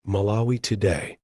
Malawi Today.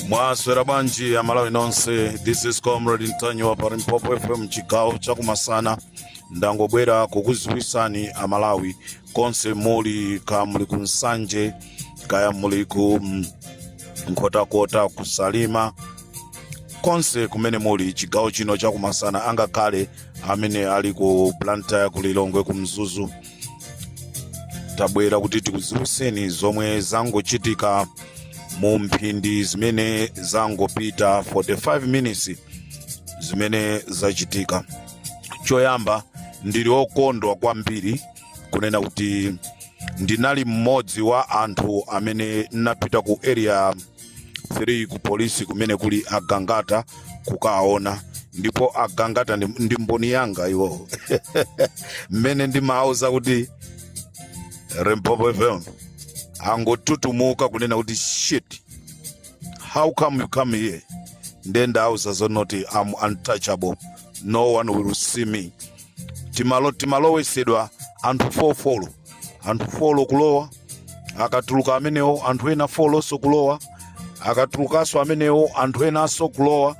Mwaswera banji ya Malawi nonse. This is Comrade Ntanyiwa pa Limpopo FM chigawo chakumasana. Ndangobwera kukuziwisani a Malawi konse muli ka muli kunsanje kaya muli ku nkhotakota kusalima konse kumene muli chigawo chino chakumasana angakale amene ali ku Blantyre kulilongwe kumzuzu. Tabwera kuti tikuziwiseni zomwe zangochitika mu mphindi zimene zangopita 45 minutes zimene zachitika. Choyamba ndili okondwa kwambiri kunena kuti ndinali mmodzi wa anthu amene napita ku area 3 ku polisi kumene kuli agangata kukaona, ndipo agangata ndi mboni yanga iwo mmene ndimauza kuti Limpopo FM angotutumuka kunena kuti shit, how come you come here? Then the house is not, I'm untouchable, no one will see me. Timalo wesedwa anthu follow kulowa, akatuluka amenewo anthu ena follow so kulowa, akatulukaso amenewo anthu ena so kulowa,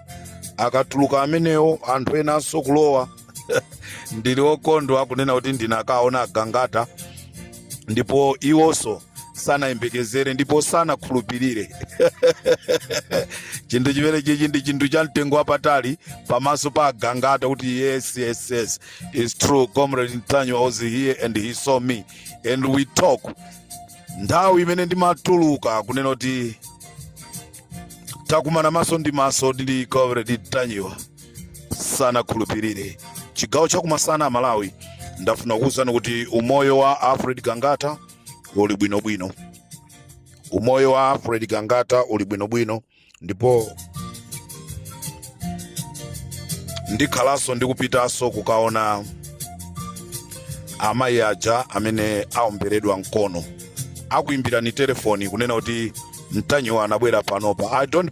akatuluka amenewo anthu ena so kulowa. Ndili okondwa kunena kuti ndinakaona agangata, ndipo iwonso sana imbekezere ndipo sana khulupirire. Chinthu chimene chichi ndi chinthu cha mtengo wapatali pamaso pa agangata kuti yes it's true, Comrade Ntanyiwa was here and he saw me and we talk. Nthawi imene ndimatuluka kunena kuti takumana maso ndi maso ndi Comrade Ntanyiwa sana khulupirire. Chigawo chakumasana Malawi ndafuna kuwuzani kuti umoyo wa Alfred Gangata uli bwinobwino. Umoyo wa Alfred Gangata uli bwinobwino, ndipo ndikhalaso ndikupitaso kukaona amayi aja amene aomberedwa mkono akuimbirani telefoni kunena kuti Ntanyiwa anabwera panopa. I don't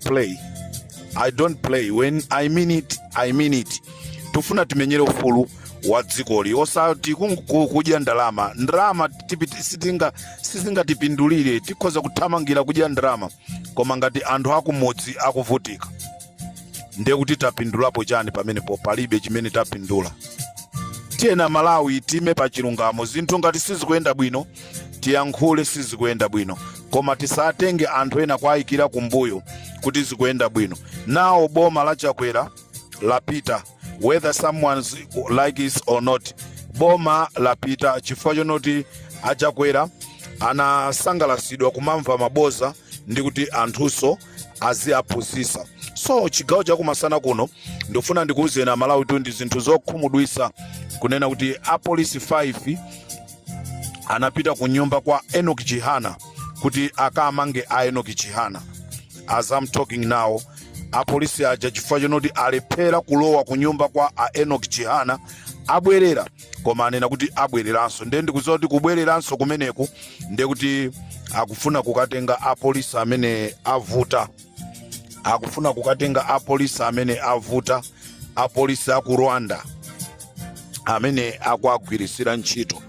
play. When I mean it. Tufuna timenyere ufulu wa dzikoli osati kudya ndalama sizingatipindulire. Tikhoza kuthamangira kudya ndalama, koma ngati anthu akumudzi akuvutika ndiye kuti tapindulapo chani pamenepo? Palibe chimene tapindula. Tiyena Malawi time pa chilungamo. Zinthu ngati sizikuyenda bwino tiyankhule sizikuyenda bwino, koma tisatenge anthu ena kwayikira kumbuyo kuti zikuyenda bwino. Nawo boma la Chakwera lapita, whether someone like it or not, boma lapita chifukwa chonoti Achakwera anasangalasidwa kumamva maboza ndi kuti anthuso aziaphunzitsa. So chigawo chakumasana kuno ndofuna ndikuwuzeni a Malawi tu ndi zinthu zokhumudwitsa kunena kuti apolisi 5 anapita ku nyumba kwa Enoch Chihana kuti akamange a Enoch Chihana. As I'm talking now, apolisi aja chifukwa chonoti alephera kulowa ku nyumba kwa a Enoch Chihana abwerera, koma anena kuti abwereranso. Ndiye ndikudziwa kuti kubwereranso kumeneku ndiye kuti akufuna kukatenga apolisi amene avuta. Apolisi aku Rwanda amene akuagwirisira ntchito.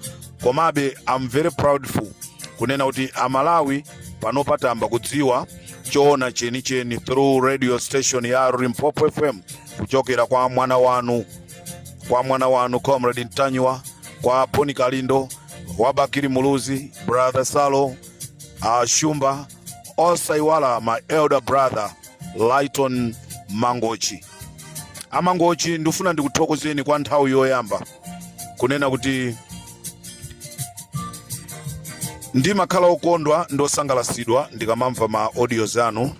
Komabe I'm very proudful kunena kuti a Malawi panopa tamba kudziwa choona chenicheni through radio station ya Limpopo FM kuchokera kwa mwana wanu Comrade Ntanyiwa, kwa Poni Kalindo, Wabakiri Muluzi, Brother Salo, Shumba, osaiwala my elder brother Lighton Mangochi. Amangochi ndifuna ndikuthokozeni kwa nthawi yoyamba kunena kuti ndimakhala okondwa ndosangalasidwa ndikamamva ma audio zanu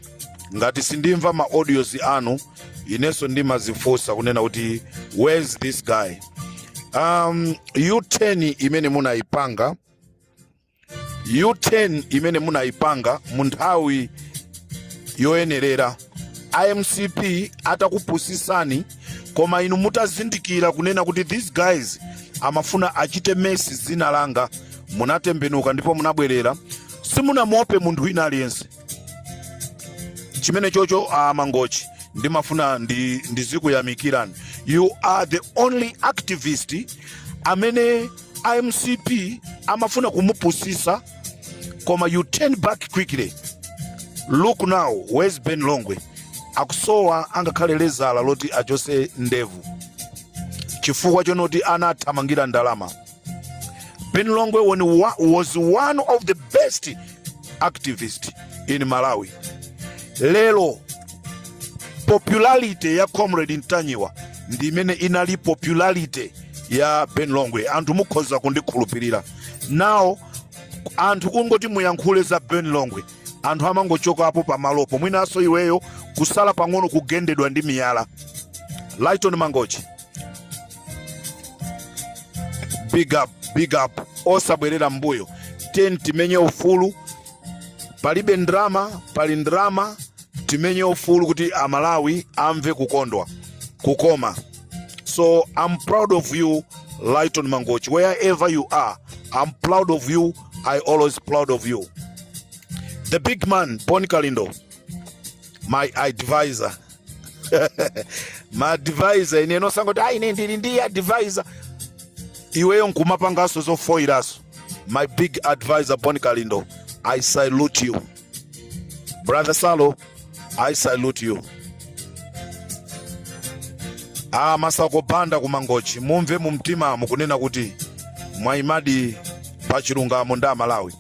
ngati sindimva ma audios anu ineso ndimazifunsa kunena kuti where's this guy. U10 imene munaipanga, U10 imene munaipanga munthawi yoyenerera, IMCP atakupusisani koma inu mutazindikira kunena kuti these guys amafuna achite mesi zina langa, munatembenuka ndipo munabwerera, simunamuope munthu wina aliyense. Chimene chocho Mangochi ndimafuna ndizikuyamikirani. You are the only activist amene IMCP amafuna kumupusisa koma you turn back quickly. Look now, where's Ben Longwe? Akusowa angakhale lezala loti achose ndevu chifukwa chonoti anathamangira ndalama. Ben Longwe was one of the best activists in Malawi. Lelo popularity ya Comrade Ntanyiwa ndimene inali popularity ya Ben Longwe. Anthu mukhoza kundikhulupirira. Now anthu kungoti muyankhule za Ben Longwe, anthu amangochoka apo pamalopo, mwinaso iweyo kusala pang'ono kugendedwa ndi miyala. Lighton Mangochi, big up, osabwerera mbuyo. Timenye ufulu, palibe ndrama, pali ndrama, timenye ufulu kuti Amalawi amve kukondwa, kukoma. So I'm proud of you, Lighton Mangochi. Wherever you are, I'm proud of you. I always proud of you. The big man, Poni Kalindo, my advisor. My advisor, ine no sango da ine ndi advisor. Iweyo nkumapangaso zo foiraso. My big advisor, Poni Kalindo, I salute you. Brother Salo, I salute you. Masako banda kumangochi, mumve mumtima mukunena kuti mwaimadi pachilungamo nda Malawi.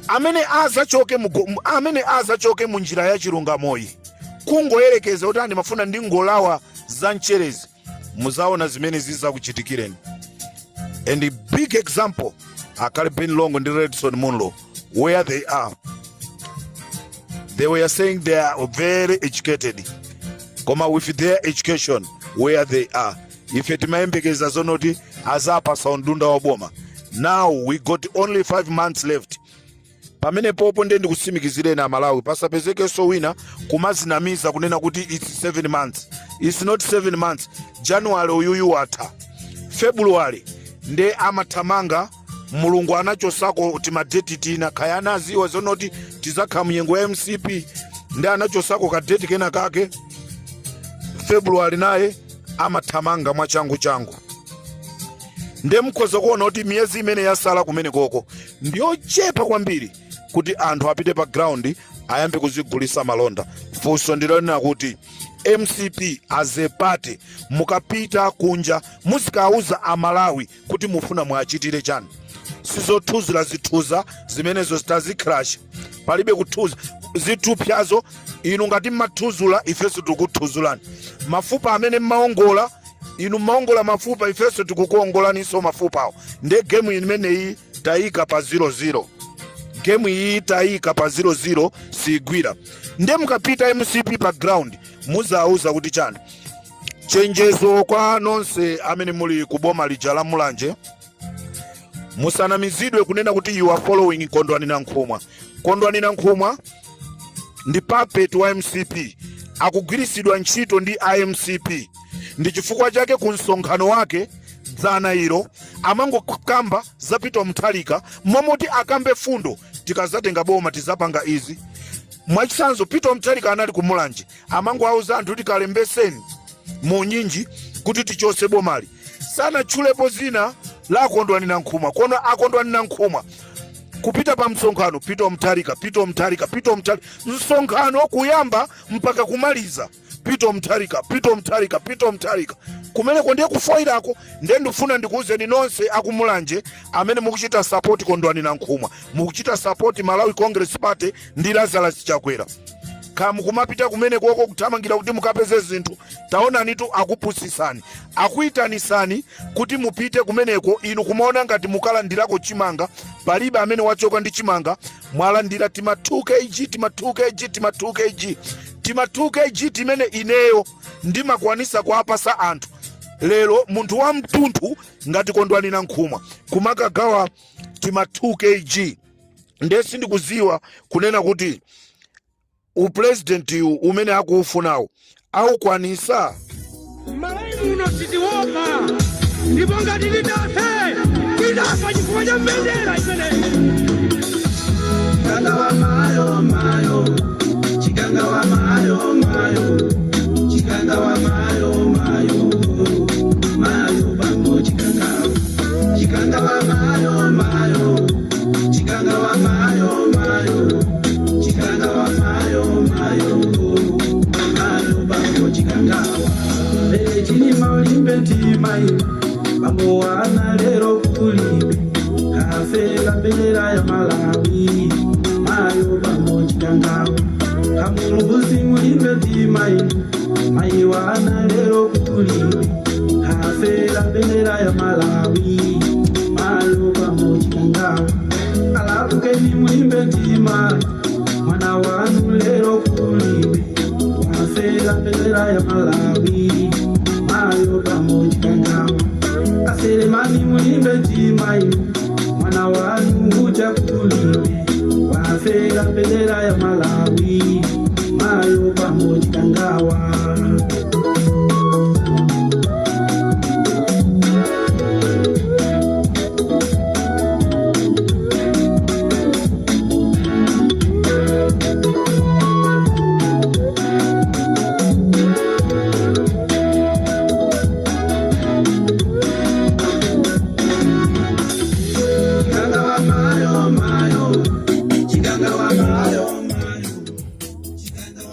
Amene azachoke munjira ya chilungamoyi kungoyerekeza kuti ndimafuna ndingolawa za mcherezi, muzaona zimene zizakuchitikireni. And the big example akali Ben Longwe ndi Redson Munlo, where they are, they were saying they are very educated. Koma with their education where they are, if timayembekeza zonoti azapa saundunda waboma. Now we got only 5 months left. Pamene popo ndendi kusimikizire na Malawi pasapezeke so wina kumazinamiza kunena kuti it's 7 months. It's not 7 months. January uyuyu wata, February nde amathamanga, mulungu anachosako timadeti tina kayana aziwa zonoti tizakha myengo ya MCP nde anachosako kadeti kena kake. February naye amathamanga mwachangu changu. Nde mkhoza kuona kuti miyezi imene yasala kumene koko ndiyo chepa kwambiri kuti anthu apite pa ground ayambe kuzigulisa malonda. Funso ndilonena kuti MCP as a party mukapita kunja muzikauza Amalawi kuti mufuna mwachitire chani. Sizothuzira zithuza zimenezo zitazicrash. Palibe kuthuza zithupyazo, inu ngati mmathuzula ifeso tikuthuzulani. Mafupa amene mmaongola, inu mmaongola mafupa ifeso tikukuongolaniso mafupa awo. Nde game imene iyi tayika pa 0-0. Game iyi tayika pa 0-0 sigwira. Nde mukapita MCP pa ground muzauza kuti chani. Chenjezo kwa nonse amene muli kuboma lija la Mulanje, musanamizidwe kunena kuti you are following Kondwani Nankhumwa. Kondwani Nankhumwa ndi puppet wa MCP, akugwirisidwa ntchito ndi IMCP. Ndi chifukwa chake ku msonkhano wake dzana ilo amangokamba zapita mthalika momoti akambe fundo tikazatenga boma tizapanga izi. Mwachisanzo Peter Mthalika anali ku Mulanje amango auza anthu kuti kalembeseni munyinji kuti tichose bomali. Sana chulepo zina la Kondwani Nankhumwa. Kono akondwani Nankhumwa kupita pa msonkhano Peter Mthalika. Msonkhano kuyamba mpaka kumaliza Peter Mthalika. Kumene ndiye kufoirako ndiye ndifuna ndikuuzeni nonse akumulanje amene mukuchita support Kondwani Nankhumwa, mukuchita support Malawi Congress Party ndi Lazarus Chakwera. kamu kumapita kumene kwoko kuthamangira kuti mukapeze zinthu taonani tu akupusisani akuitanisani kuti mupite kumeneko inu kumaona ngati mukalandirako chimanga palibe amene wachoka ndi chimanga mwalandira tima 2 kg tima 2 kg tima 2 kg tima 2 kg timene ineyo ndimakwanisa kuapasa anthu lero munthu wa mtunthu ngati Kondwani Nankhumwa kumakagawa tima 2 kg ndesi ndikuziwa kunena kuti upresident umene akuufunawo aukwanisa malaimu uno sitiwopa ndipo ngati lidafa chifukwa cha mbendera imene chikanga wa mayo mayo chikanga wa mayo mayo chikanga wa mayo mayo mayo bango chikanga wa mayo mayo chikanga wa mayo mayo chikanga wa mayo mayo mayo bango chikanga wa chini maulimbe timai bango wana lero kulibe kafela bendera ya Malawi mayo bango chikanga kamulubuzi mulimbe timai mai wana lero kulibe kafela bendera ya Malawi mayo bango chikanga alakukeni mulimbe timai mwana wanu lero kulibe kafela bendera ya Malawi mayo bango chikanga aselemani mulimbe timai mwana wanu uja kulibe kafela bendera ya Malawi mayo bango chikangawa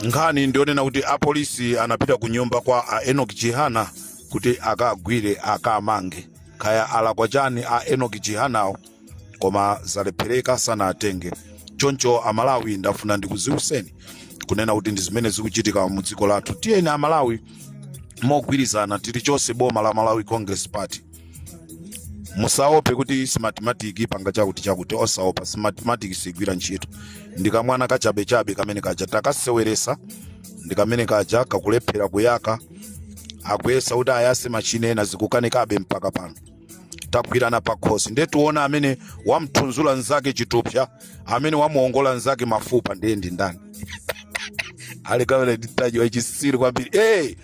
nkhani ndionena kuti apolisi anapita kunyumba kwa Enoch Chihana kuti akagwire akamange kaya alakwa chani Enoch Chihanawo koma zalephereka sana atenge choncho Amalawi ndafuna ndikuziwuseni kunena kuti ndi zimene zikuchitika mu dziko lathu tiyeni Amalawi mogwirizana tili chonse boma la Malawi Congress Party musaope kuti simatematiki panga chakuti osaopa simatematiki sigwira ntchito ndikamwana kachabe kamene kaja takaseweresa ndikamene kaja kakulephera kuyaka akuyesa kuti ayase machine ena zikukanikabe mpaka pano tagwirana pakhosi ndetuona amene wamthunzula nzake chitupsha amene wamuongola nzake mafupa ndiye ndi ndani ali kamene nditajiwa chisiri kwambiri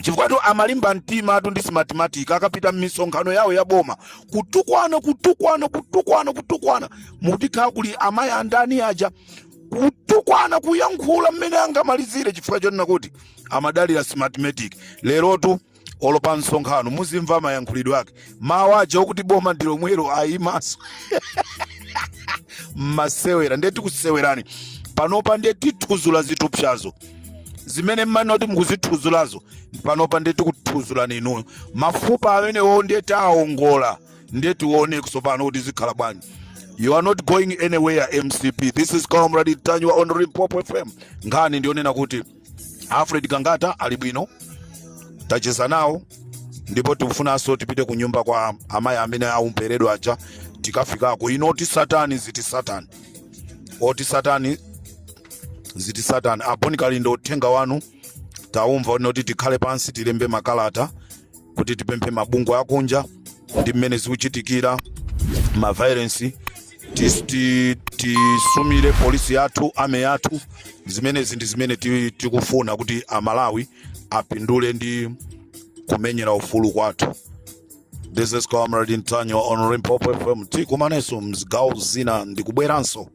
chifukwa amalimba mtima atu ndi simatematika akapita m'misonkhano yawo ya boma kutukwana mutikhala kuli amayi andani aja kutukwana kuyankhula mmene angamalizire chifukwa chonena kuti amadalira simatematic lerotu olopa msonkhano muzimva mayankhulidwe ake mawu aja okuti boma ndilo mwero ayimaso masewera ndeti kusewerani panopa ndeti tuzula zitupshazo zimene mmanoti mukuzithuzulazo panopa ndeti kuthuzulani inuyo mafupa amenewo ndeti aongola ndeti uone kusopano kuti zikhala bwanji. You are not going anywhere MCP. This is Comrade Tanywa on Limpopo FM. Ngani ndionena kuti Alfred Kangata ali bwino tacheza nawo ndipo tikufunanso tipite kunyumba kwa amayi amene aumperedwa aja tikafikako inoti satani ziti satani aponikali ndo uthenga wanu taumva noti tikhale pansi tilembe makalata kuti tipemphe mabungwe akunja ndi mmene zikuchitikira ma violence tisumire polisi yathu ame yathu zimene tikufuna kuti Amalawi apindule ndi kumenyera ufulu kwathu. This is Comrade Tanywa on Limpopo FM. Tikumaneso mzigawo zina ndikubweranso.